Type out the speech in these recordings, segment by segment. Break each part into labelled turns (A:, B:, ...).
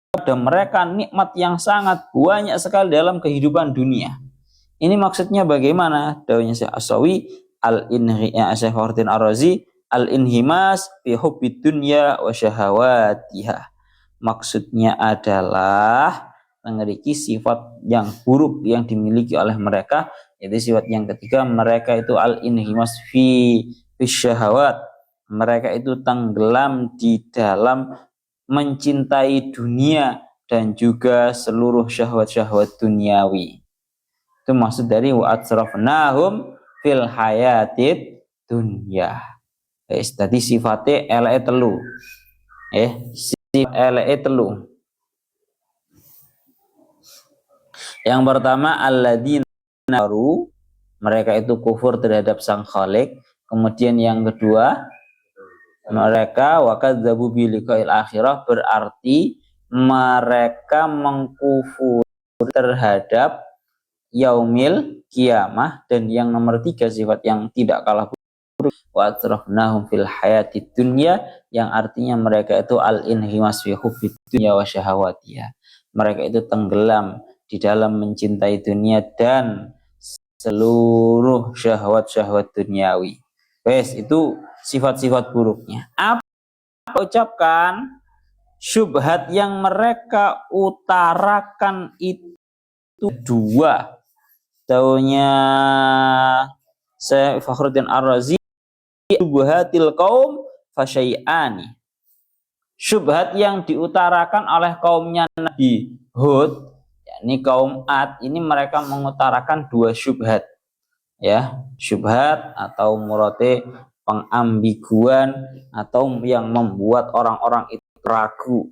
A: kepada mereka nikmat yang sangat banyak sekali dalam kehidupan dunia. Ini maksudnya bagaimana? Dawuhnya Syekh As-Sawi Syekh Fakhruddin Ar-Razi al-inhimas fi hubbid dunya wa syahawatiha. Maksudnya adalah memiliki sifat yang buruk yang dimiliki oleh mereka, yaitu sifat yang ketiga, mereka itu al-inhimas fi syahawat. Mereka itu tenggelam di dalam mencintai dunia dan juga seluruh syahwat-syahwat duniawi. Itu maksud dari wa atsrafnahum fil hayatid dunya. Tadi sifatnya eleke telu. Sifat eleke telu. Yang pertama alladzina kafaru, mereka itu kufur terhadap Sang Khalik. Kemudian yang kedua, mereka wakadzabu bi liqa'il akhirah, berarti mereka mengkufur terhadap yaumil kiamah. Dan yang nomor tiga, sifat yang tidak kalah buruk, wa atrafnahum fil hayatid dunya, yang artinya mereka itu al-inhimas fi hubbid dunya wa syahawatiha. Mereka itu tenggelam di dalam mencintai dunia dan seluruh syahwat-syahwat duniawi. Itu sifat-sifat buruknya. Apa ucapkan? Syubhat yang mereka utarakan itu dua. Taunya Syekh Fakhruddin Ar-Razi, syubhatil qaum fasyai'ani. Syubhat yang diutarakan oleh kaumnya Nabi Hud, yakni kaum Ad, ini mereka mengutarakan dua syubhat. Ya, syubhat atau murate pengambiguan atau yang membuat orang-orang itu ragu.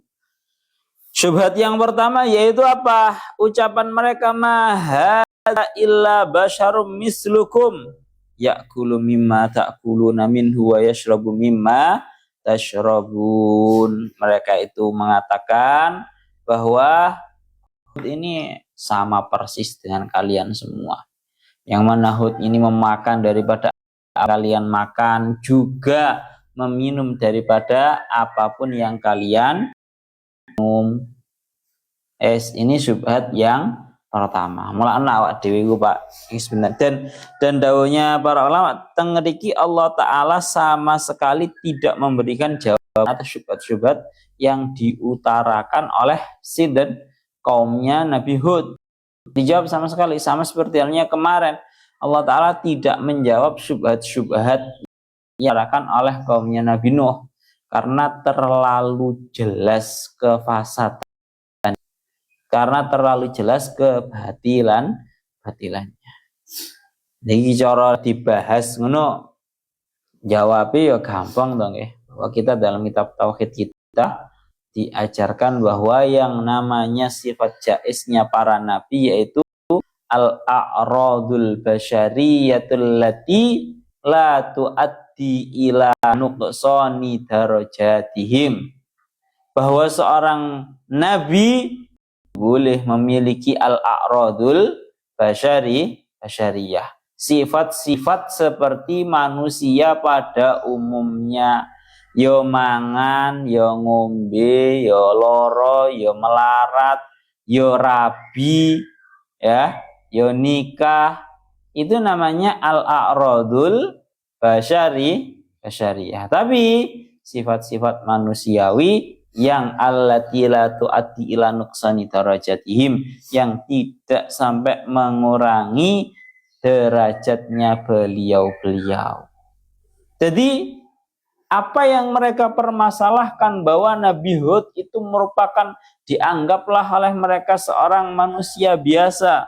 A: Syubhat yang pertama yaitu apa? Ucapan mereka, maha illa basyarum mislukum ya'kulu mimma ta'kuluna minhu wa yashrabu mimma tashrabun. Mereka itu mengatakan bahwa Hud ini sama persis dengan kalian semua. Yang mana Hud ini memakan daripada kalian makan, juga meminum daripada apapun yang kalian minum. Ini syubhat yang pertama. Mulanya awak dewi Pak. Dan dawuhnya para ulama, tengeriki Allah Ta'ala sama sekali tidak memberikan jawaban atas syubhat-syubhat yang diutarakan oleh Sidon kaumnya Nabi Hud. Dijawab sama sekali, sama seperti halnya kemarin. Allah Ta'ala tidak menjawab syubhat-syubhat yang diutarakan oleh kaumnya Nabi Nuh karena terlalu jelas kefasadan, karena terlalu jelas kebatilannya. Jadi cara dibahas ngono, jawabnya ya gampang dong ya. Bahwa kita dalam kitab tauhid kita diajarkan bahwa yang namanya sifat jaiznya para nabi yaitu al-a'radul basyariyatul lati la tuaddi ila nuqsani darajatihim. Bahwa seorang nabi boleh memiliki al-a'radul basyariyah, sifat-sifat seperti manusia pada umumnya. Yo mangan, yo ngombe, yo loro, yo melarat, yo rabi, ya, yo nikah. Itu namanya al-a'radul basyariyah. Tapi sifat-sifat manusiawi yang allati la tu'addi ila nuqsani darajatihim, yang tidak sampai mengurangi derajatnya beliau-beliau. Jadi apa yang mereka permasalahkan bahwa Nabi Hud itu merupakan, dianggaplah oleh mereka seorang manusia biasa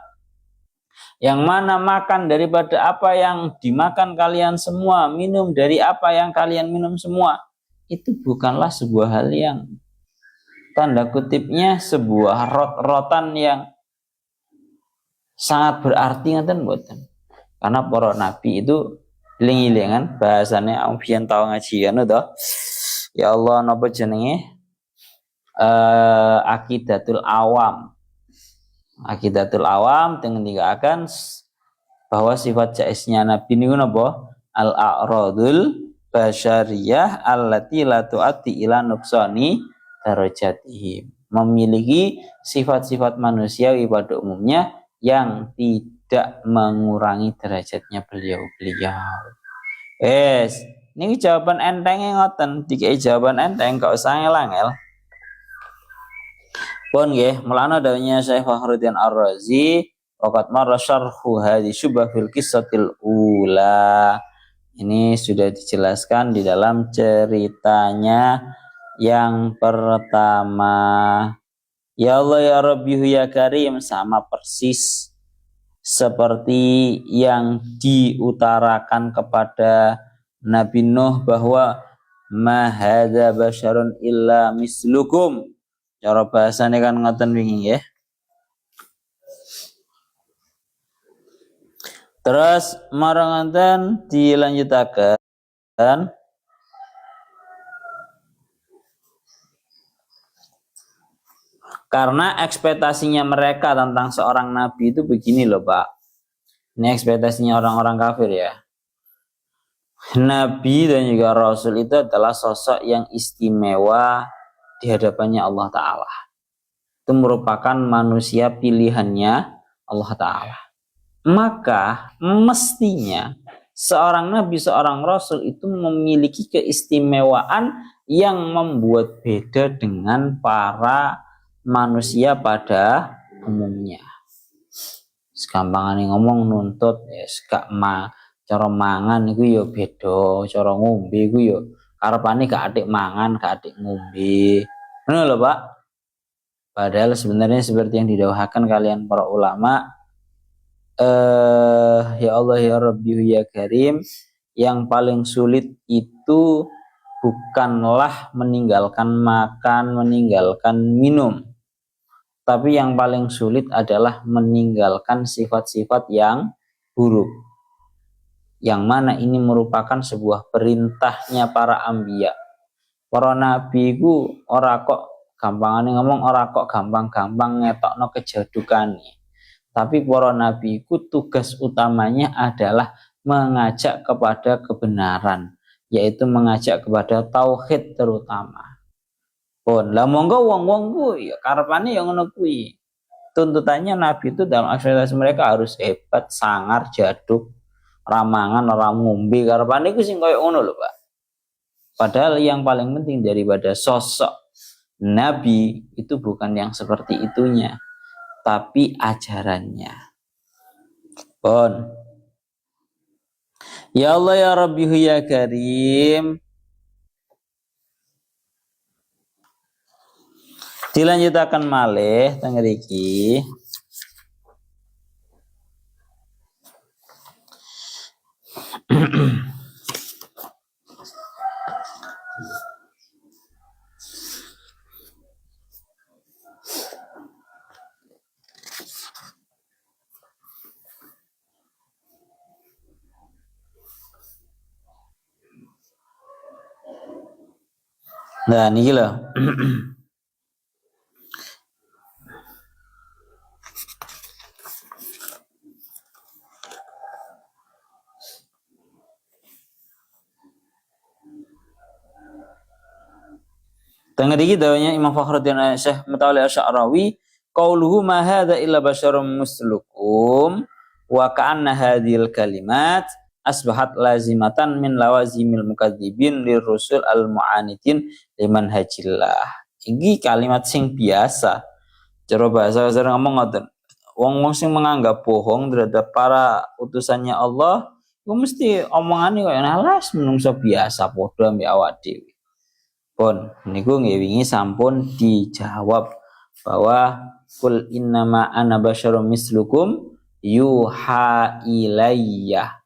A: yang mana makan daripada apa yang dimakan kalian semua, minum dari apa yang kalian minum semua. Itu bukanlah sebuah hal yang tanda kutipnya sebuah rot-rotan yang sangat berarti, ngaten mboten. Karena para nabi itu ling-ilingan, bahasanya ambiyen tau ngaji anu to. Ya Allah, napa jenenge? Aqidatul Awam. Aqidatul Awam ngendikaken bahwa sifat jaiznya nabi niku napa? Al-a'radul basyariyah allati la tu'addi ila nuqsani darajatihim. memiliki sifat-sifat manusiawi pada umumnya yang tidak mengurangi derajatnya beliau-beliau. Ini jawaban entengnya ngoten, dikai jawaban enteng gak usah ngel-ngel. Pun nggih, mulana dawuhnya Syekh Fakhruddin Ar-Razi, waqad marra syarhu hadhi syubah fil qissatil ula. Ini sudah dijelaskan di dalam ceritanya yang pertama. Ya Allah ya Rabbi ya Karim, sama persis seperti yang diutarakan kepada Nabi Nuh bahwa ma hadza basyarun illa mislukum. Cara bahasane kan ngoten wingi ya. Terus maranganten dilanjutaken karena ekspektasinya mereka tentang seorang nabi itu begini loh Pak. Ini ekspektasinya orang-orang kafir ya. Nabi dan juga Rasul itu adalah sosok yang istimewa di hadapannya Allah Ta'ala. Itu merupakan manusia pilihannya Allah Ta'ala. Maka mestinya seorang Nabi, seorang Rasul itu memiliki keistimewaan yang membuat beda dengan para manusia pada umumnya. Segampangane ngomong nuntut gak cara mangan iku ya beda, cara ngombe iku ya karepane gak atik mangan, gak atik ngombe. Ngono lho, Pak. Padahal sebenarnya seperti yang didhawuhaken kalian para ulama, ya Allah ya Rabbi ya Karim, yang paling sulit itu bukanlah meninggalkan makan, meninggalkan minum. Tapi yang paling sulit adalah meninggalkan sifat-sifat yang buruk. Yang mana ini merupakan sebuah perintahnya para anbiya. Para nabi ku ora kok gampangane ngomong, ora kok gampang-gampang ngetokno kejadukane. Tapi para nabi ku tugas utamanya adalah mengajak kepada kebenaran, yaitu mengajak kepada tauhid terutama. Pun lah monggo wong-wong ku ya karepane ya ngono kuwi. Tuntutannya nabi itu dalam ekspektasi mereka harus hebat, sangar, jaduk, ramangan, orang ngombe karepane ku sing koyo ngono lho, Pak. Padahal yang paling penting daripada sosok nabi itu bukan yang seperti itunya, tapi ajarannya. Pun ya Allah ya Rabbi ya Karim. Dilanjutakan malih teng mriki. Nah niki lho. Tengah dikit dawanya Imam Fakhruddin Syekh Mutawalli Asy'arawi, qauluhu ma hadza illa basyarum mislukum wa ka'anna hadhil kalimat asbahat lazimatan min lawazimil mukadzibin lirusul al-mu'anidin liman hajillah. Iki kalimat sing biasa. Cara bahasa sering ngomong ngoten. Wong-wong sing menganggap bohong terhadap para utusannya Allah, iku mesti omongane koyo alas menungso biasa padha ambek awak dhewe. Pun niku nggih wingi sampun dijawab bahwa kul innama ana basyarum mislukum yuha ilayya.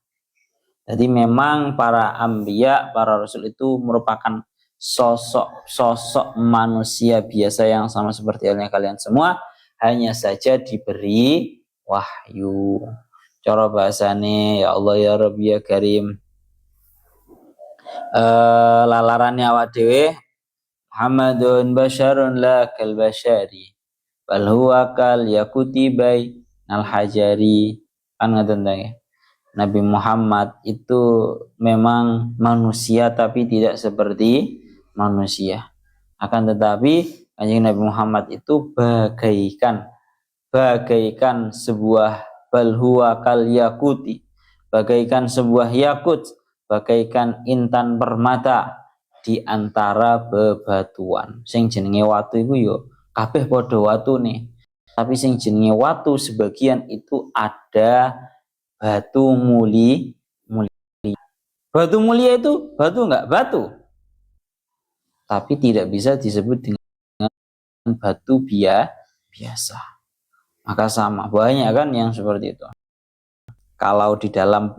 A: Jadi memang para anbiya, para rasul itu merupakan sosok manusia biasa yang sama seperti halnya kalian semua, hanya saja diberi wahyu. Cara bahasane ya Allah ya Rabbi ya Karim. Lalarannya awak dhewe Muhammadun basyarun la kal basyari bal huwa kal yakuti bai al hajari. Kan ngoten ya. Nabi Muhammad itu memang manusia tapi tidak seperti manusia. Akan tetapi Kanjeng Nabi Muhammad itu bagaikan sebuah balhuwa kal yakuti, bagaikan sebuah yakut, bagaikan intan permata di antara bebatuan. Sing jenenge watu iku yo kabeh padha watune. Tapi sing jenenge watu sebagian itu ada batu mulia. Batu mulia itu batu enggak? Batu. Tapi tidak bisa disebut dengan batu biasa. Maka sama, banyak kan yang seperti itu. Kalau di dalam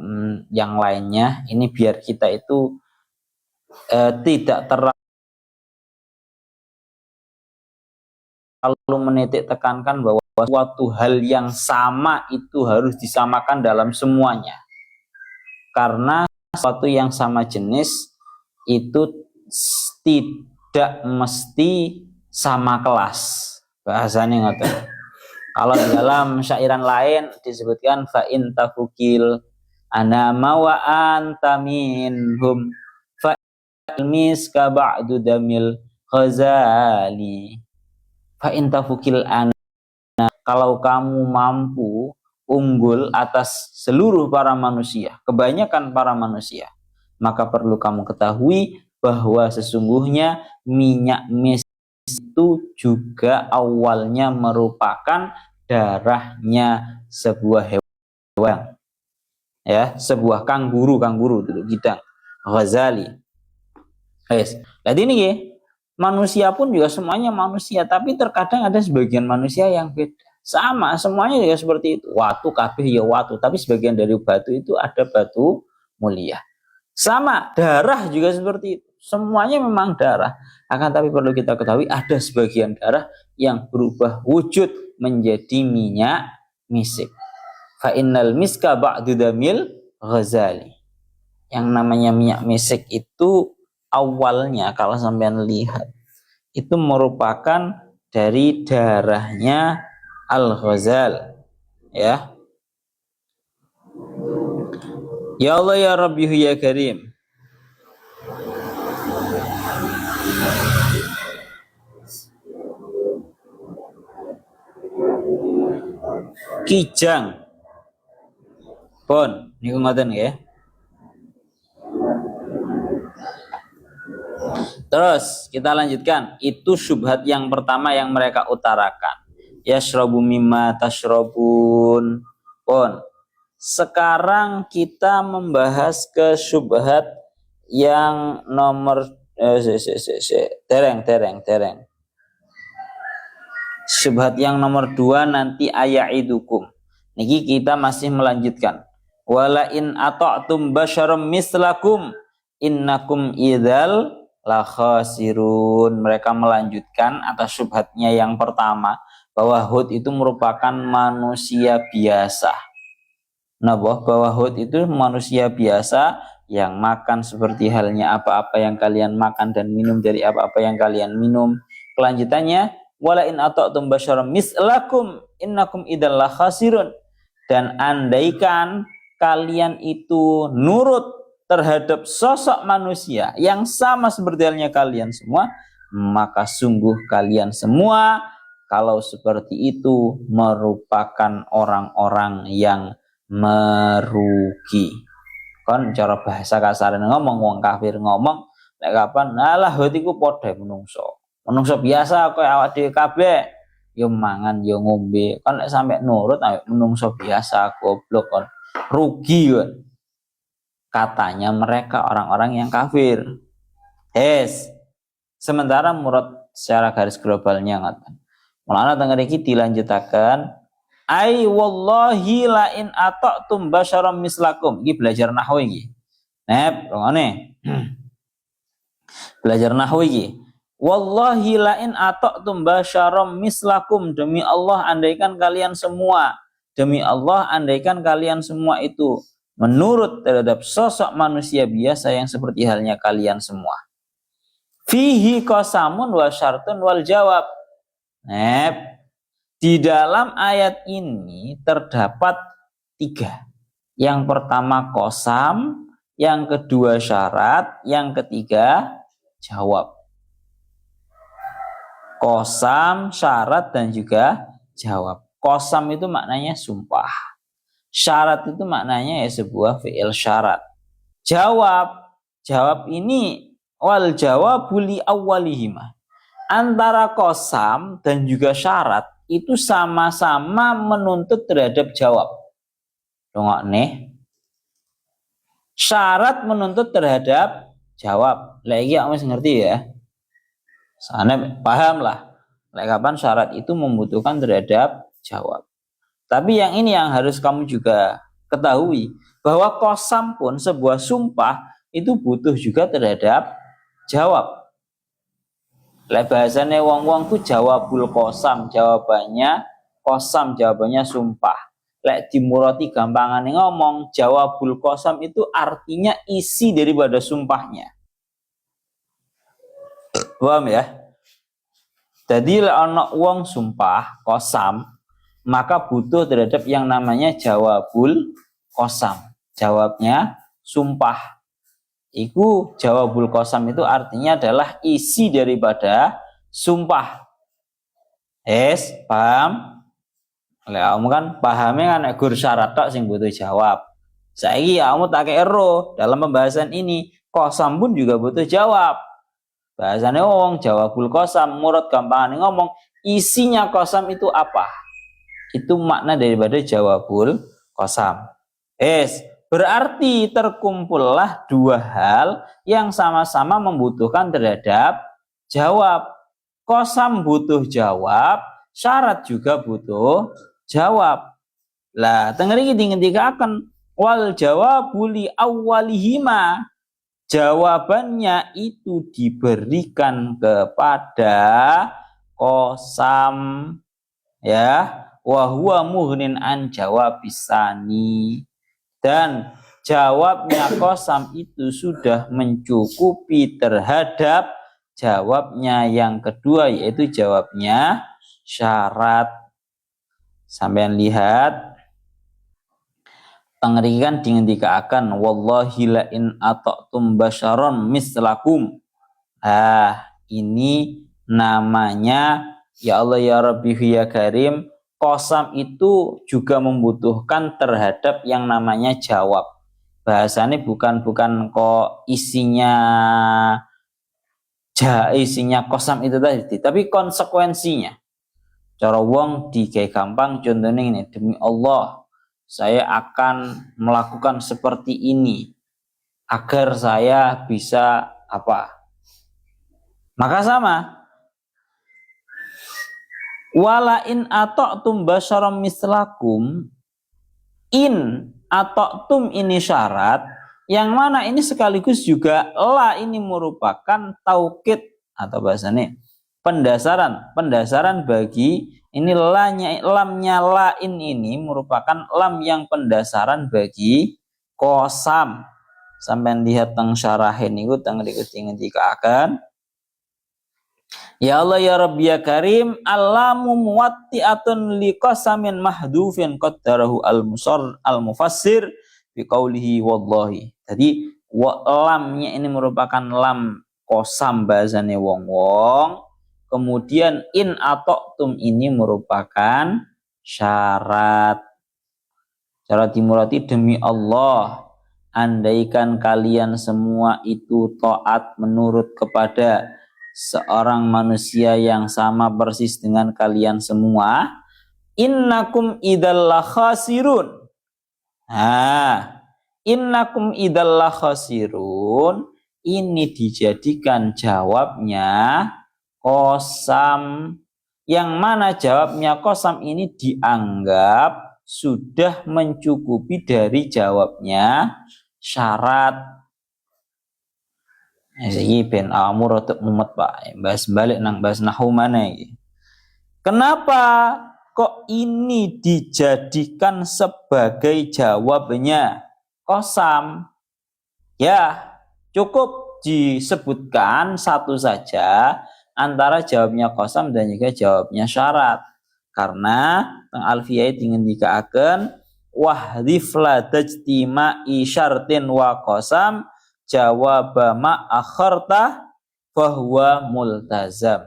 A: yang lainnya, ini biar kita itu tidak terlalu menitik tekankan bahwa suatu hal yang sama itu harus disamakan dalam semuanya. Karena suatu yang sama jenis itu tidak mesti sama kelas. Bahasanya ngoten. Kalau di dalam syairan lain disebutkan fa in tafukil anama wa anta minhum fa miska ba'du damil ghazali. Fa in tafukil ana, kalau kamu mampu unggul atas seluruh para manusia, kebanyakan para manusia, maka perlu kamu ketahui bahwa sesungguhnya minyak mis itu juga awalnya merupakan darahnya sebuah hewan, ya, sebuah kanguru dulu gidang Ghazali. Yes. Jadi ini ya, manusia pun juga semuanya manusia, tapi terkadang ada sebagian manusia yang beda. Sama, semuanya juga seperti itu. Watu kabeh ya watu, tapi sebagian dari batu itu ada batu mulia. Sama, darah juga seperti itu. Semuanya memang darah. Akan tapi perlu kita ketahui ada sebagian darah yang berubah wujud menjadi minyak misik. Fa innal miska ba'du damil Ghazali. Yang namanya minyak misik itu awalnya kalau sampean lihat itu merupakan dari darahnya Al-Ghazal, ya. Ya Allah ya Rabbi ya Karim. Kijang pun niku ngoten nggih. Terus kita lanjutkan, itu syubhat yang pertama yang mereka utarakan. Yashrabu mimma tashrabun pun. Sekarang kita membahas ke syubhat yang nomor tereng. Syubhat yang nomor 2 nanti aya'idukum. Niki kita masih melanjutkan. Wala in ata'tum basyaram mislakum innakum idzal la khasirun. Mereka melanjutkan atas syubhatnya yang pertama bahwa Hud itu merupakan manusia biasa. Nah, bahwa Hud itu manusia biasa yang makan seperti halnya apa-apa yang kalian makan dan minum dari apa-apa yang kalian minum. Kelanjutannya, wala in ata'tum basyaram mislakum innakum idzal la khasirun. Dan andaikan kalian itu nurut terhadap sosok manusia yang sama seperti halnya kalian semua, maka sungguh kalian semua kalau seperti itu merupakan orang-orang yang merugi. Kan cara bahasa kasar ngomong wong kafir ngomong nek kapan alah hatiku padha menungso biasa koyo awak dhewe kabeh yo mangan yo ngombe kan nek sampe nurut ayo menungso biasa goblok kon rugi kan. Katanya mereka orang-orang yang kafir. Sementara menurut secara garis globalnya ngaten. Mulane teng mriki dilanjutaken ai wallahi la in ata'tum basyaram mislakum. Iki belajar nahwu iki. Rongone. Belajar nahwu iki. Wallahi la in ata'tum basyaram mislakum, demi Allah andaikan kalian semua, demi Allah andaikan kalian semua itu menurut terhadap sosok manusia biasa yang seperti halnya kalian semua. Fihi qasamun wa syartun wal jawab. Di dalam ayat ini terdapat 3. Yang pertama qasam, yang kedua syarat, yang ketiga jawab. Qasam, syarat dan juga jawab. Qasam itu maknanya sumpah. Syarat itu maknanya ya sebuah fi'il syarat. Jawab ini wal jawabu li awwalihima. Antara qasam dan juga syarat itu sama-sama menuntut terhadap jawab. Dongok nih. Syarat menuntut terhadap jawab. Lagi kamu ngerti ya. Sana paham lah. Kapan syarat itu membutuhkan terhadap jawab. Tapi yang ini yang harus kamu juga ketahui. Bahwa qasam pun sebuah sumpah itu butuh juga terhadap jawab. Bahasanya wong-wong itu jawabul qasam. Jawabannya qasam, jawabannya sumpah. Lek dimurati gampangan ngomong, jawabul qasam itu artinya isi daripada sumpahnya. Paham ya? Jadi lek ana wong sumpah qasam, maka butuh terhadap yang namanya jawabul qasam. Jawabnya sumpah. Iku jawabul qasam itu artinya adalah isi daripada sumpah. Paham? Kamu kan pahamnya kan gur syarat tok sing butuh jawab. Saiki kamu tak ero dalam pembahasan ini, qasam pun juga butuh jawab. Bahasanya wong jawabul qasam, murad gampang ngomong, isinya qasam itu apa? Itu makna daripada jawabul qasam. Berarti terkumpullah dua hal yang sama-sama membutuhkan terhadap jawab. Qasam butuh jawab, syarat juga butuh jawab. Lah, tengeri ketika akan wal jawabu li awwalihima. Jawabannya itu diberikan kepada qasam ya, wa huwa mughnin an jawabisani. Dan jawabnya qasam itu sudah mencukupi terhadap jawabnya yang kedua, yaitu jawabnya syarat. Sampean lihat pengerikan dikatakan wallahi la in ata'tum basyaron mislakum. Ini namanya ya Allah ya Rabbi ya Karim. Qasam itu juga membutuhkan terhadap yang namanya jawab. Bahasanya bukan kok isinya qasam itu tadi, tapi konsekuensinya. Cara wong digawe gampang contohnya ini, demi Allah saya akan melakukan seperti ini agar saya bisa apa? Maka sama. Wala in ata'tum basyaram mislakum, in ata'tum ini syarat, yang mana ini sekaligus juga la ini merupakan taukid atau bahasanya pendasaran bagi ini lamnya la ini merupakan lam yang pendasaran bagi qasam. Sampai lihat teng syarahin itu teng dikatakan ya Allah ya Rabbi ya Karim, alamu muwatti'atun liqasamin mahdufin qaddarahu al-mufassir biqaulihi wallahi. Jadi lamnya ini merupakan lam qasam bahasane wong-wong. Kemudian in ata'tum ini merupakan syarat. Syarat dimurati demi Allah, andaikan kalian semua itu taat menurut kepada seorang manusia yang sama persis dengan kalian semua, innakum idalla khasirun. Innakum idalla khasirun ini dijadikan jawabnya qasam, yang mana jawabnya qasam ini dianggap sudah mencukupi dari jawabnya syarat. Iki ben amur untuk mumet Pak. Bahas balik nang bahas nahwu mana iki. Kenapa kok ini dijadikan sebagai jawabnya qasam? Ya, cukup disebutkan satu saja antara jawabnya qasam dan juga jawabnya syarat. Karena teng alfiyah ingin dikatakan wahdhif la tajtima'i syartin wa qasam jawab ma akharta fahuwa multazam.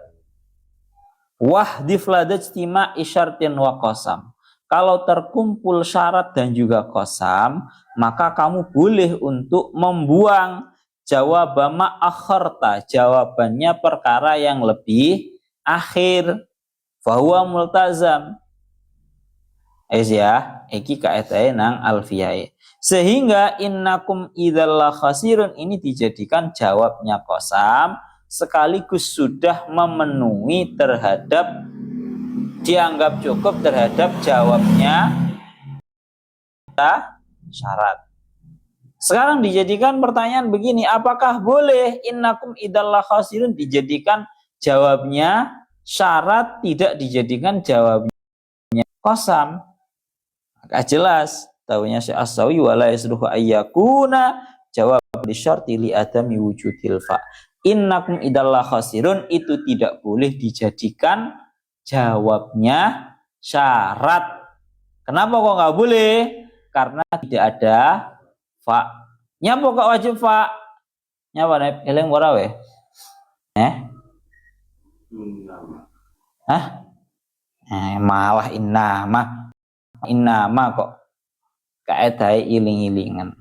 A: Wahdif ladajtima isyartin wa qasam. Kalau terkumpul syarat dan juga qasam, maka kamu boleh untuk membuang jawabama akharta, jawabannya perkara yang lebih akhir. Fahuwa multazam. Ya, iki kaedae nang alfiyah. Sehingga innakum idzal khasirun ini dijadikan jawabnya qasam sekaligus sudah memenuhi terhadap, dianggap cukup terhadap jawabnya syarat. Sekarang dijadikan pertanyaan begini, apakah boleh innakum idzal khasirun dijadikan jawabnya syarat, tidak dijadikan jawabnya qasam? Agak jelas, tahunya Syekh As-Sawi wala yasluhu ayyakuna jawab li syarti li adami wujudil fa. Innakum idzal khasirun itu tidak boleh dijadikan jawabnya syarat. Kenapa kok nggak boleh? Karena tidak ada fa. Nyapa kok wajib fa? Nyapa nek eleng ora we? Malah innama kok kaedai iling-ilingan.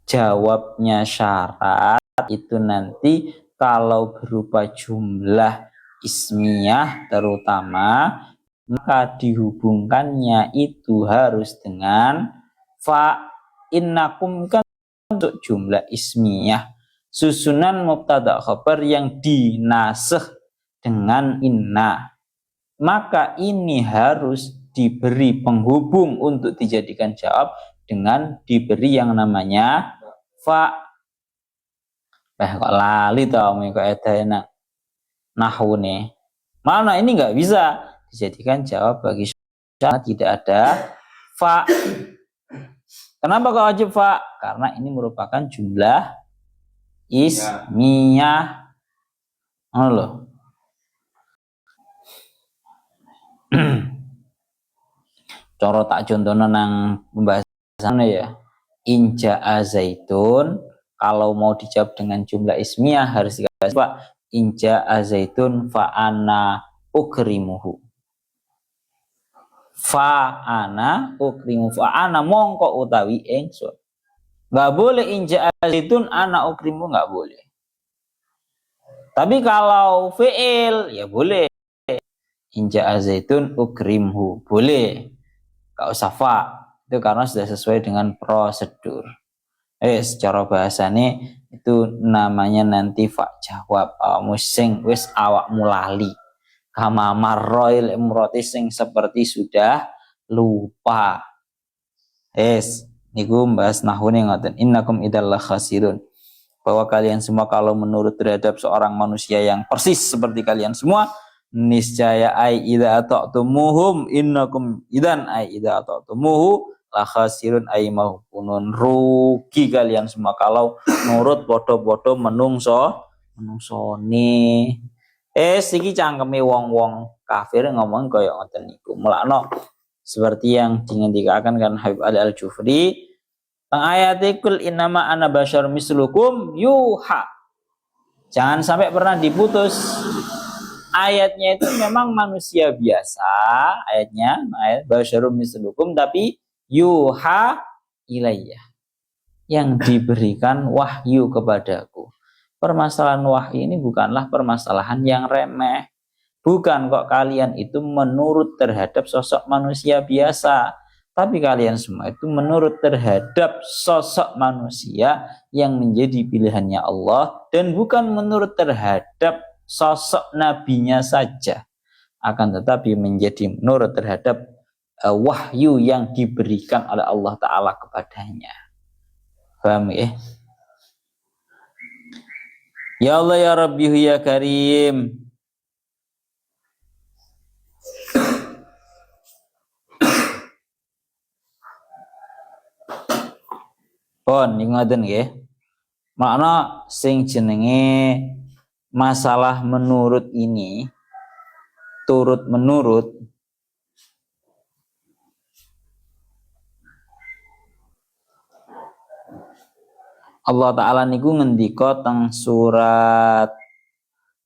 A: Jawabnya syarat itu nanti kalau berupa jumlah ismiyah terutama, maka dihubungkannya itu harus dengan fa. Innakum kan untuk jumlah ismiyah, susunan mubtada khabar yang dinasakh dengan inna, maka ini harus diberi penghubung untuk dijadikan jawab dengan diberi yang namanya fa. Kok lali tau kok edaena nahwu nih. Mana ini nggak bisa dijadikan jawab bagi syarat tidak ada fa. Kenapa kok wajib fa? Karena ini merupakan jumlah ismiyah. Loh. Coro tak contohnya nang pembahasannya ya. Inja azaitun, kalau mau dijawab dengan jumlah ismiyah harus dikasih Pak. Inja azaitun fa'ana ukrimuhu. Fa'ana ukrimuhu. Fa'ana mongko utawi ingsun. Nggak boleh inja azaitun ana ukrimuhu, nggak boleh. Tapi kalau fi'il ya boleh. Inja azaitun ukrimhu, boleh. Gak usah fa, itu karena sudah sesuai dengan prosedur. Secara bahasanya itu namanya nanti fa jawab. Musing wis awak mulali kama marroil imroti sing seperti sudah lupa. Niku bahas nahune ngoten, innakum idzal khasirun, bahwa kalian semua kalau menurut terhadap seorang manusia yang persis seperti kalian semua, niscaya ai idza ata'tumuhum innakum idan ai idza ata'tumuhu la khasirun ai mahpunun, rugi kalian semua kalau nurut bodoh-bodoh menungsone. Iki cangkeme wong-wong kafir ngomong kaya ngoten niku. Mulakno seperti yang dingendikaken kan Habib Ali Al-Jufri teng ayatikul innama ana basyar mislukum yuha. Jangan sampai pernah diputus. Ayatnya itu memang manusia biasa, ayat basyarum mislukum, tapi yuha ilayya, yang diberikan wahyu kepadaku. Permasalahan wahyu ini bukanlah permasalahan yang remeh. Bukan kok kalian itu menurut terhadap sosok manusia biasa, tapi kalian semua itu menurut terhadap sosok manusia yang menjadi pilihannya Allah, dan bukan menurut terhadap sosok nabinya saja, akan tetapi menjadi menurut terhadap wahyu yang diberikan oleh Allah Ta'ala kepadanya. Paham ya? Ya Allah ya Rabbi ya Karim. Pon ngoten nggih. Makna sing jenenge masalah menurut ini turut menurut Allah Ta'ala niku ngendika teng surat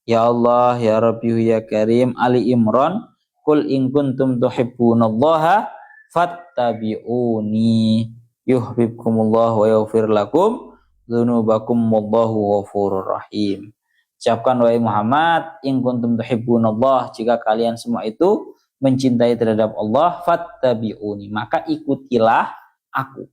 A: Ya Allah, ya Rabbi, ya Karim. Ali Imran, Qul in kuntum tuhibbunallaha fattabi'uni yuhibbukumullah wa yaghfir lakum dzunubakum wallahu ghafurur rahim. Ucapkan wahai Muhammad, in kuntum tuhibbunallah, jika kalian semua itu mencintai terhadap Allah, fattabi'uni, maka ikutilah aku.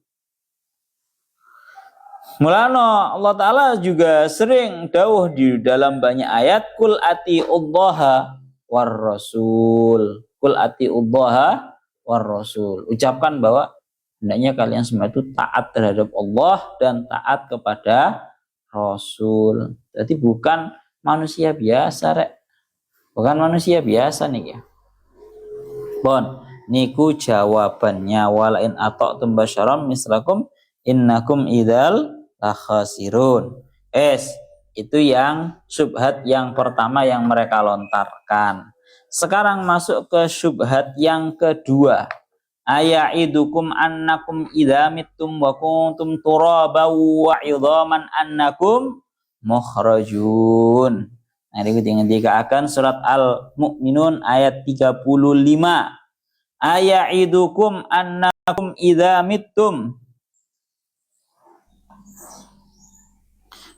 A: Mulanya Allah Ta'ala juga sering dawuh di dalam banyak ayat, Kul ati'ullaha war rasul. Kul ati'ullaha war rasul. Ucapkan bahwa hendaknya kalian semua itu taat terhadap Allah dan taat kepada Rasul. Jadi bukan manusia biasa, rek. Bukan manusia biasa nih ya. Bon, niku jawabannya, walain ata'tum basyaram mislakum innakum idzal lakhasirun. Itu yang syubhat yang pertama yang mereka lontarkan. Sekarang masuk ke syubhat yang kedua. Aya'idukum annakum idza mittum wa kuntum turaban wa idhaman annakum mukhrajun. Nah, ini akan surat Al-Mu'minun ayat 35. Aya'idukum annakum idza mittum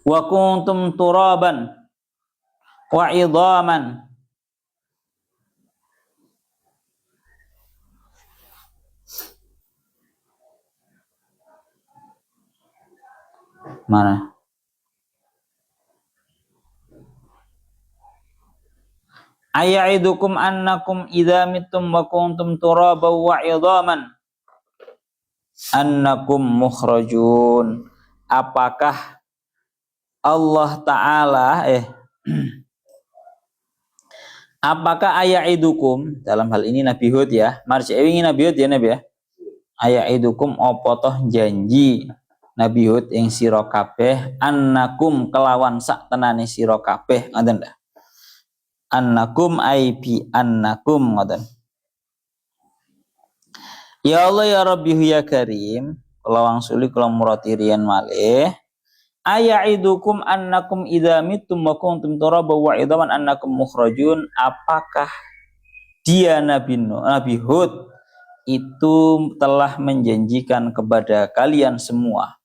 A: wa kuntum turaban wa idhaman mana? Aya'idukum annakum idza mittum wa kuntum turaban wa idhaman annakum mukhrajun. Apakah Allah Ta'ala apakah aya'idukum, dalam hal ini Nabi Hud ya, marji ingin Nabi Hud ya Nabi ya, aya'idukum opo toh janji Nabi Hud ing sira kabeh annakum kelawan sak tenane sira kabeh, ngoten ta, annakum ai bi annakum, ngoten. Ya Allah ya Rabbi ya Karim, kula wangsuli kula murati riyan malih. Aya'idukum annakum idza mittum wa kuntum turaban wa idhaman annakum mukhrajun. Apakah dia Nabi Hud itu telah menjanjikan kepada kalian semua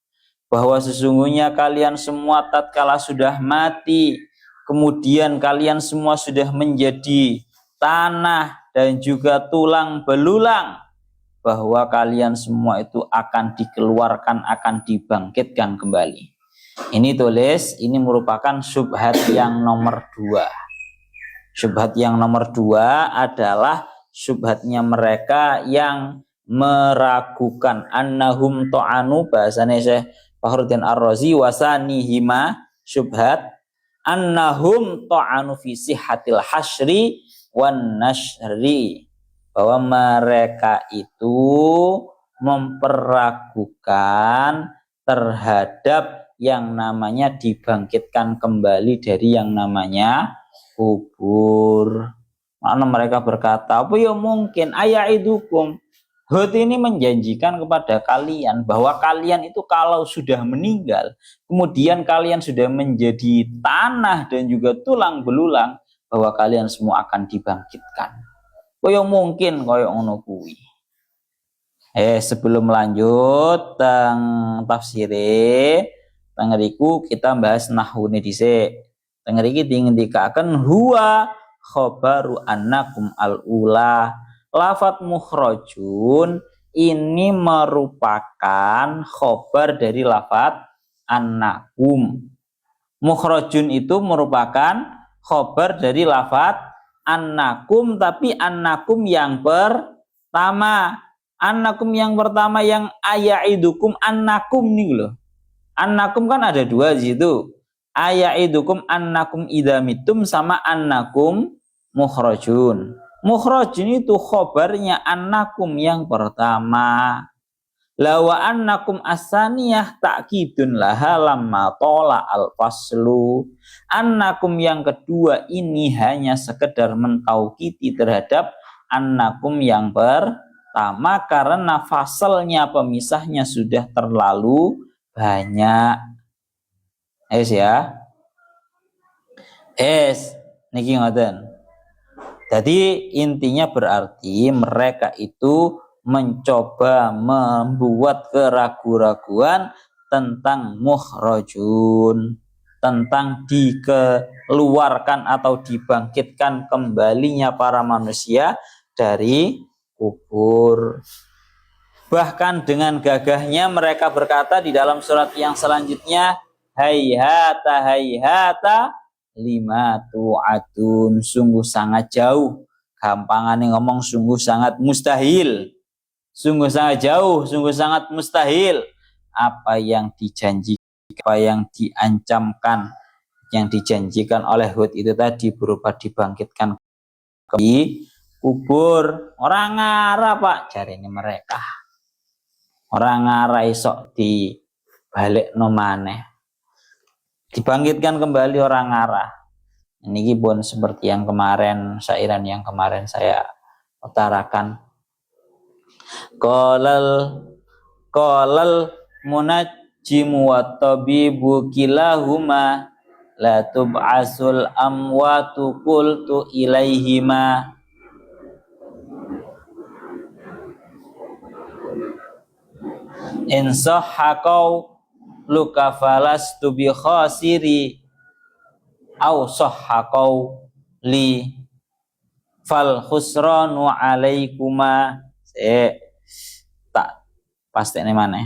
A: bahwa sesungguhnya kalian semua tatkala sudah mati, kemudian kalian semua sudah menjadi tanah dan juga tulang belulang, bahwa kalian semua itu akan dikeluarkan, akan dibangkitkan kembali. Ini ini merupakan syubhat yang nomor 2. Syubhat yang nomor 2 adalah syubhatnya mereka yang meragukan annahum ta'anu, bahasanya Syekh Fakhruddin Ar-Razi, wasanihima syubhat annahum ta'anu fi sihhatil hasyri wan nashri, bahwa mereka itu memperagukan terhadap yang namanya dibangkitkan kembali dari yang namanya kubur. Makna mereka berkata, apa ya mungkin aya'idukum, Hud ini menjanjikan kepada kalian bahwa kalian itu kalau sudah meninggal, kemudian kalian sudah menjadi tanah dan juga tulang belulang, bahwa kalian semua akan dibangkitkan. Kaya mungkin kaya ngono kuwi. Sebelum lanjut teng tafsire, teng ngriku kita bahas nahwune dhisik. Teng mriki dingendikaken huwa khabaru annakum al-ula. Lafat mukhrajun ini merupakan khobar dari lafat annakum. Mukhrajun itu merupakan khobar dari lafat annakum, tapi annakum yang pertama. Annakum yang pertama yang aya'idukum annakum nih loh. Annakum kan ada 2 di situ. Aya'idukum annakum idza mittum sama annakum mukhrajun. Mukhrajun itu khobarnya annakum yang pertama. Lawa annakum asaniyah ta'kidun laha lamma tola al-faslu. Annakum yang kedua ini hanya sekedar mentaukiti terhadap annakum yang pertama, karena fasalnya, pemisahnya sudah terlalu banyak. Ya. Niki ngoten. Jadi intinya berarti mereka itu mencoba membuat keraguan-raguan tentang mukhrajun, tentang dikeluarkan atau dibangkitkan kembalinya para manusia dari kubur. Bahkan dengan gagahnya mereka berkata di dalam surat yang selanjutnya, hayhata hayhata lima tu'atun, sungguh sangat jauh. Gampangannya ngomong sungguh sangat mustahil. Sungguh sangat jauh, sungguh sangat mustahil apa yang dijanjikan, apa yang diancamkan, yang dijanjikan oleh Hud itu tadi berupa dibangkitkan di kubur. Orang ngarah Pak, cari ini mereka. Orang ngarah isok di balik nomane. Dibangkitkan kembali orang ngarah. Ini pun seperti yang kemarin, syairan yang kemarin saya utarakan. Qolal munajjimu wa tabibu kilahuma la tub'asul amwatu qultu ilaihima. In sahhaqau luka falastu bi khasiri au sahhaqau li fal khusranu alaikuma. Tak pasti ini mana?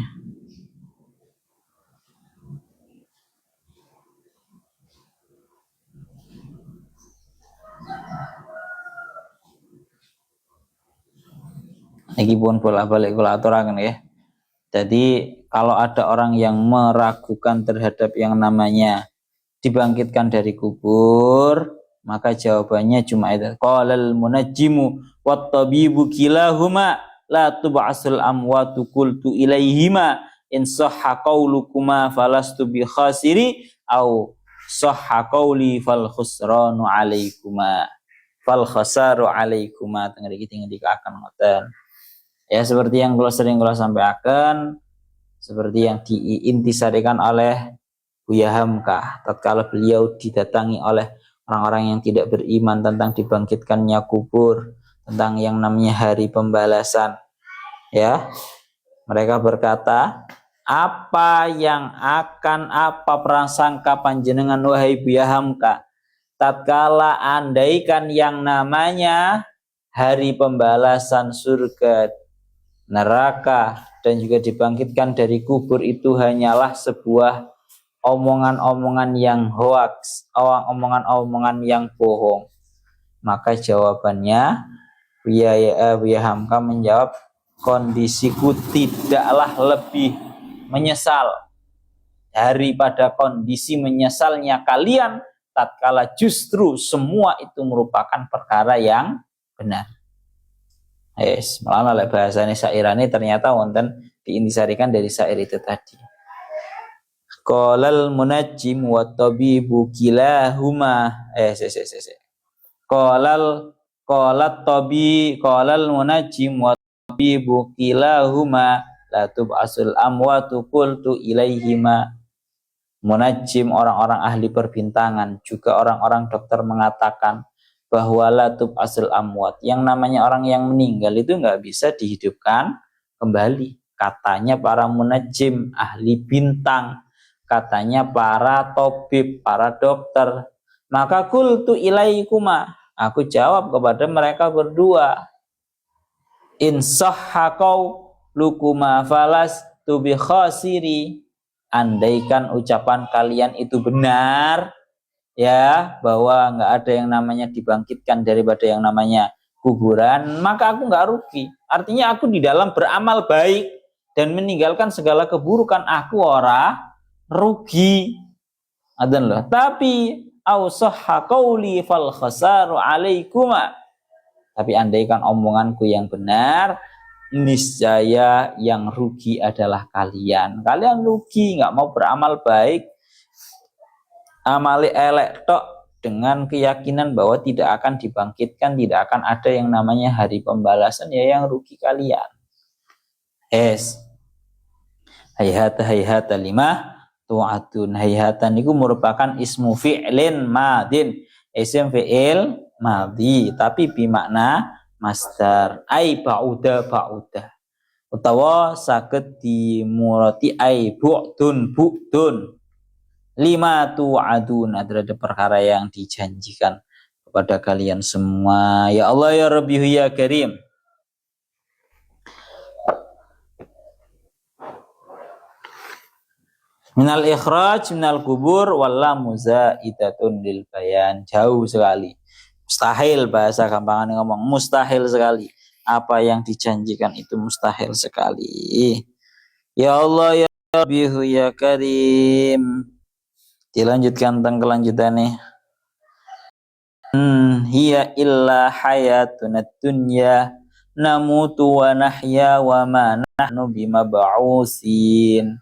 A: Ini pun bolak-balik kula aturaken ya. Jadi kalau ada orang yang meragukan terhadap yang namanya dibangkitkan dari kubur, maka jawabannya cuma itu. Qalal munajjimu wat tabibu kilahuma la tub'asul amwatu qultu ilaihima in sahha qaulukuma falastu bi khasiri au sahha qauli fal khusranu alaikuma fal khasaru alaikuma. Tengah iki ngendikaken ngoten. Ya seperti yang sering sampaikan, seperti yang diintisarikan oleh Buya Hamka tatkala beliau didatangi oleh orang-orang yang tidak beriman tentang dibangkitkannya kubur, tentang yang namanya hari pembalasan. Ya, mereka berkata, apa prasangka panjenengan wahai Buya Hamka tatkala andaikan yang namanya hari pembalasan surga, neraka dan juga dibangkitkan dari kubur itu hanyalah sebuah omongan-omongan yang hoax, omongan-omongan yang bohong. Maka jawabannya Buya Hamka menjawab, kondisiku tidaklah lebih menyesal daripada kondisi menyesalnya kalian tatkala justru semua itu merupakan perkara yang benar. Malah bahasanya syairani ternyata wonten diintisarikan dari syair itu tadi. Qalal munajjim wa tabibu kilahuma qalal munajjim wa tabibu kilahuma la tub'asul amwatu qultu ilaihima. Munajjim, orang-orang ahli perbintangan, juga orang-orang dokter mengatakan bahwa la tub'asul amwat, yang namanya orang yang meninggal itu nggak bisa dihidupkan kembali. Katanya para munajjim, ahli bintang, katanya para tabib, para dokter. Maka qultu ilaikuma, aku jawab kepada mereka berdua, in sahhaqau lukuma falas tu bi khasiri, andaikan ucapan kalian itu benar, ya, bahwa nggak ada yang namanya dibangkitkan daripada yang namanya kuburan, maka aku nggak rugi. Artinya aku di dalam beramal baik dan meninggalkan segala keburukan, aku ora rugi. Adan loh. Tapi ausahha qauli fal khasaru alaikuma. Tapi andaikan omonganku yang benar, niscaya yang rugi adalah kalian. Kalian rugi, nggak mau beramal baik, amali elek tok, dengan keyakinan bahwa tidak akan dibangkitkan, tidak akan ada yang namanya hari pembalasan, ya yang rugi kalian. Hayhata hayhata lima tu'adun. Hayhatan itu merupakan ismu fi'lin madin, isim fi'il madhi, tapi bimakna masdar. Ai ba'uda ba'uda. Utawa saged dimurati ai bu'dun bu'dun. Lima tu'adun, terhadap perkara yang dijanjikan kepada kalian semua. Ya Allah ya Rabbi ya Karim. Minal ikhraj minal kubur wala muzaidatun lil bayan. Jauh sekali. Mustahil, bahasa gampangan ngomong, mustahil sekali. Apa yang dijanjikan itu mustahil sekali. Ya Allah ya Rabbi ya Karim. Dilanjutkan tentang kelanjutannya. Hiya illa hayatuna dunya namutu wa nahya wa ma nahnu bimab'usin.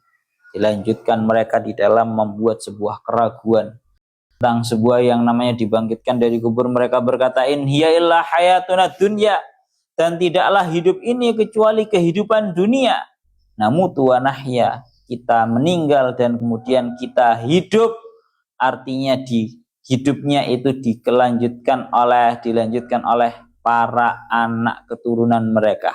A: Dilanjutkan mereka di dalam membuat sebuah keraguan tentang sebuah yang namanya dibangkitkan dari kubur. Mereka berkata, in hiya illa hayatuna dunya, dan tidaklah hidup ini kecuali kehidupan dunia. Namutu wa nahya, kita meninggal dan kemudian kita hidup, artinya di hidupnya itu dilanjutkan oleh para anak keturunan mereka.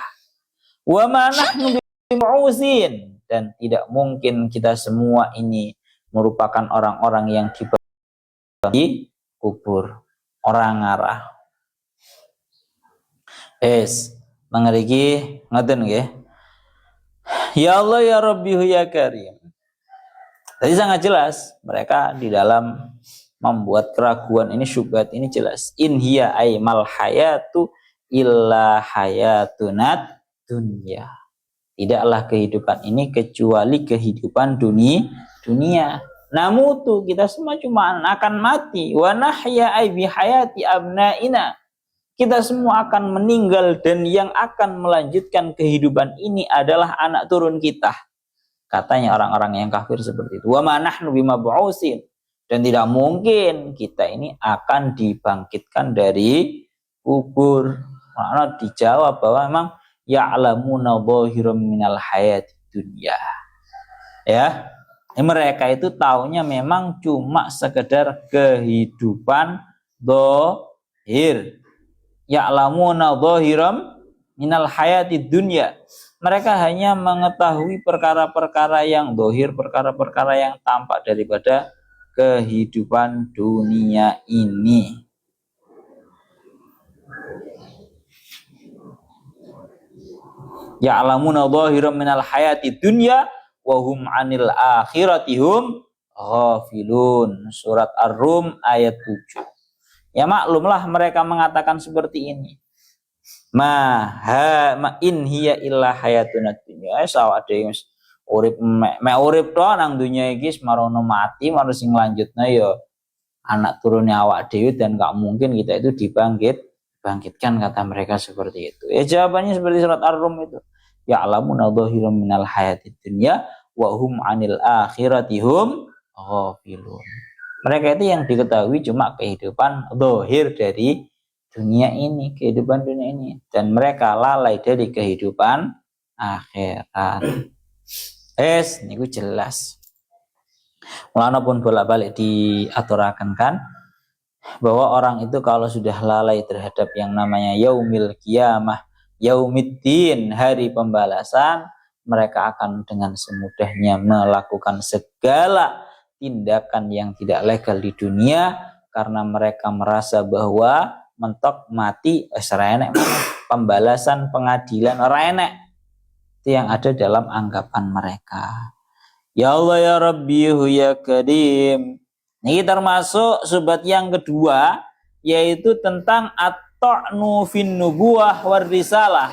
A: Wa ma nahnu bimu'uzin, dan tidak mungkin kita semua ini merupakan orang-orang yang dibagi kubur, orang ngarah. Mengeriki ngoten nggih. Ya Allah ya Rabbi ya Karim. Jadi sangat jelas mereka di dalam membuat keraguan ini, syubhat ini jelas. In hiya ay mal hayatu illa hayatunat dunya. Tidaklah kehidupan ini kecuali kehidupan dunia. Namutu, kita semua cuma akan mati. Wa nahya ay bihayati abnaina. Kita semua akan meninggal dan yang akan melanjutkan kehidupan ini adalah anak turun kita. Katanya orang-orang yang kafir seperti itu. Wa ma nahnu bimab'usin, dan tidak mungkin kita ini akan dibangkitkan dari kubur. Karena dijawab bahwa memang ya'lamuna dhahiran minal hayati dunya. Ya, mereka itu taunya memang cuma sekedar kehidupan dhahir. Ya'lamuna dhahiran minal hayati dunya. Mereka hanya mengetahui perkara-perkara yang dhahir, perkara-perkara yang tampak daripada kehidupan dunia ini. Ya'lamuna dhahiran minal hayati dunya wa hum 'anil akhirati hum ghafilun. Surat Ar-Rum ayat 7. Ya maklumlah mereka mengatakan seperti ini. Ma in hiya illa hayatuna dunya. Sawade urip mek urip tok nang dunya iki marono mati, marono sing lanjutna ya anak turunnya awak dhewe, dan gak mungkin kita itu dibangkitkan, kata mereka seperti itu. Ya jawabannya seperti surat Ar-Rum itu. Ya'lamuna dhahiran minal hayatid dunya wa hum 'anil akhirati hum ghafilun. Mereka itu yang diketahui cuma kehidupan dhahir dari dunia ini, kehidupan dunia ini, dan mereka lalai dari kehidupan akhirat. Niku jelas. Mulane pun bolak-balik diaturaken kan bahwa orang itu kalau sudah lalai terhadap yang namanya yaumil qiyamah, yaumiddin, hari pembalasan, mereka akan dengan semudahnya melakukan segala tindakan yang tidak legal di dunia karena mereka merasa bahwa mentok mati enek pembalasan pengadilan enek. Itu yang ada dalam anggapan mereka. Ya Allah ya Rabbi ya Karim. Ini termasuk subhat yang kedua, yaitu tentang at-ta'nu fin nubuwah war risalah,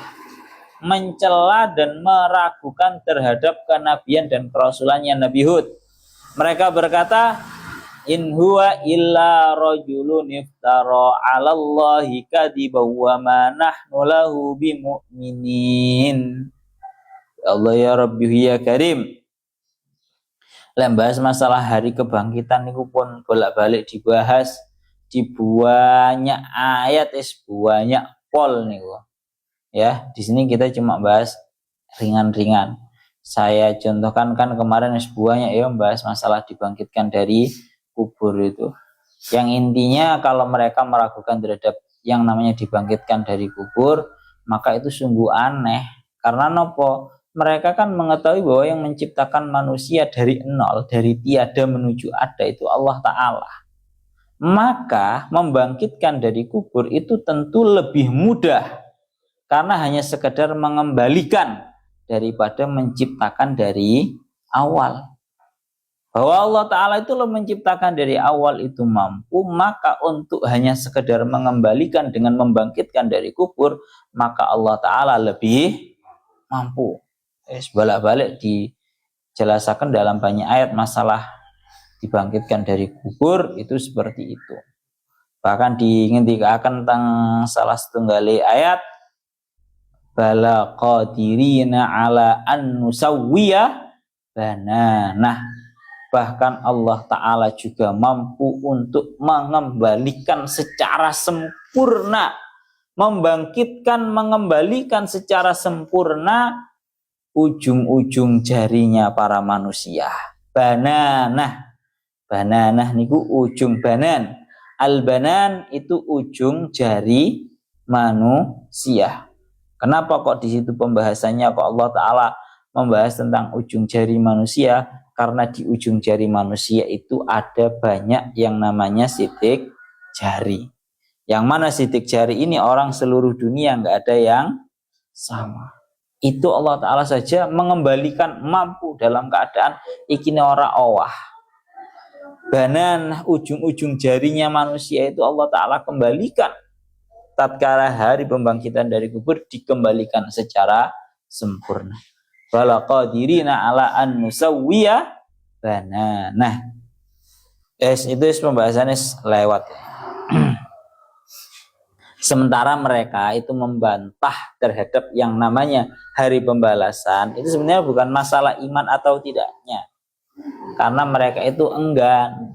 A: mencela dan meragukan terhadap kenabian dan kerasulannya Nabi Hud. Mereka berkata, in huwa illa rajulun iftara 'alallahi kadiban wa ma nahnu lahu bimu'minin. Ya Allah ya Rabbi ya Karim. Lembahas masalah hari kebangkitan niku pun bolak-balik dibahas di banyak ayat, banyak pol niku. Ya, di sini kita cuma bahas ringan-ringan. saya contohkan kan kemarin sebuahnya ya membahas masalah dibangkitkan dari kubur itu. Yang intinya kalau mereka meragukan terhadap yang namanya dibangkitkan dari kubur, maka itu sungguh aneh. Karena nopo? Mereka kan mengetahui bahwa yang menciptakan manusia dari nol, dari tiada menuju ada itu Allah Ta'ala. Maka membangkitkan dari kubur itu tentu lebih mudah. Karena hanya sekedar mengembalikan daripada menciptakan dari awal. Bahwa Allah Ta'ala itu menciptakan dari awal itu mampu, maka untuk hanya sekedar mengembalikan dengan membangkitkan dari kubur, maka Allah Ta'ala lebih mampu. Bolak-balik dijelaskan dalam banyak ayat masalah dibangkitkan dari kubur itu seperti itu. Bahkan diingatkan tentang salah setunggal ayat, bala qadirina ala an nusawwiya banana. Bahkan Allah Ta'ala juga mampu untuk mengembalikan secara sempurna, membangkitkan, mengembalikan secara sempurna ujung-ujung jarinya para manusia. Bananah, bananah niku ujung banan. Al-banan itu ujung jari manusia. Kenapa kok di situ pembahasannya kok Allah Ta'ala membahas tentang ujung jari manusia? Karena di ujung jari manusia itu ada banyak yang namanya sidik jari. Yang mana sidik jari ini orang seluruh dunia nggak ada yang sama. Itu Allah Ta'ala saja mengembalikan mampu dalam keadaan ikine ora owah. Banan ujung-ujung jarinya manusia itu Allah Ta'ala kembalikan. Tatkala hari pembangkitan dari kubur dikembalikan secara sempurna. Wala qadirina ala an nusawwiya banana. Itu pembahasannya lewat. Sementara mereka itu membantah terhadap yang namanya hari pembalasan. Itu sebenarnya bukan masalah iman atau tidaknya. Karena mereka itu enggan.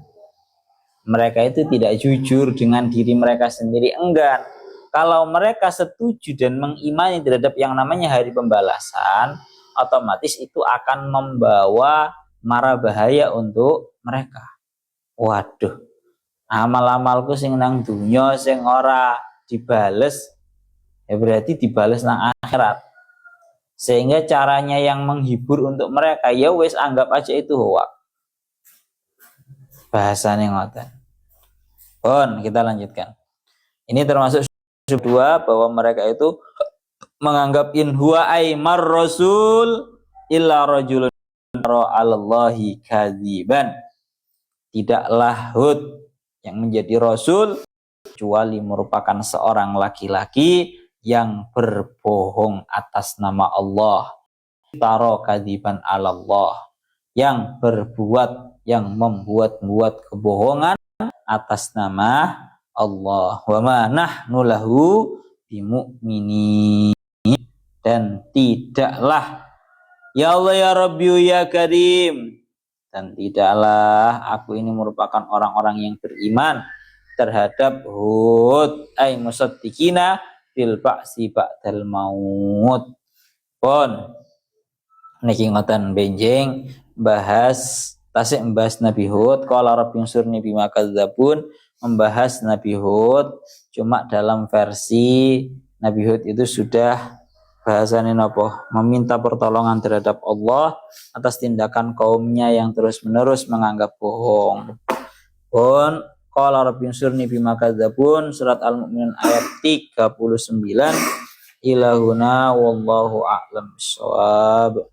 A: Mereka itu tidak jujur dengan diri mereka sendiri, enggan. Kalau mereka setuju dan mengimani terhadap yang namanya hari pembalasan, otomatis itu akan membawa mara bahaya untuk mereka. Waduh, amal-amalku sing nang dunya sing ora dibales, ya berarti dibales nang akhirat. Sehingga caranya yang menghibur untuk mereka, ya wes anggap aja itu hoak. Bahasanya ngoten. Pun kita lanjutkan. Ini termasuk kedua bahwa mereka itu menganggap in huwa aimar rasul illa rajulun ra'alallahi kadziban. Tidaklah Hud yang menjadi rasul kecuali merupakan seorang laki-laki yang berbohong atas nama Allah. Taro kadziban alallah, yang berbuat, yang membuat-buat kebohongan atas nama Allah. Wa ma nahnu lahu bimu'minin. Dan tidaklah ya Allah ya Rabbi ya Karim, dan tidaklah aku ini merupakan orang-orang yang beriman terhadap Hud ay musaddiqina bil ba'si ba'dal maut. Pun niki ngoten benjing bahas tasik membahas Nabi Hud, qala rabbi unsurni bima kadzabun, membahas Nabi Hud cuma dalam versi Nabi Hud itu sudah bahasanya nopo meminta pertolongan terhadap Allah atas tindakan kaumnya yang terus-menerus menganggap bohong. Pun qala rabbi unsurni bima kadzabun, surat Al-Mu'minun ayat 39. Ilahuna wallahu a'lam bissawab.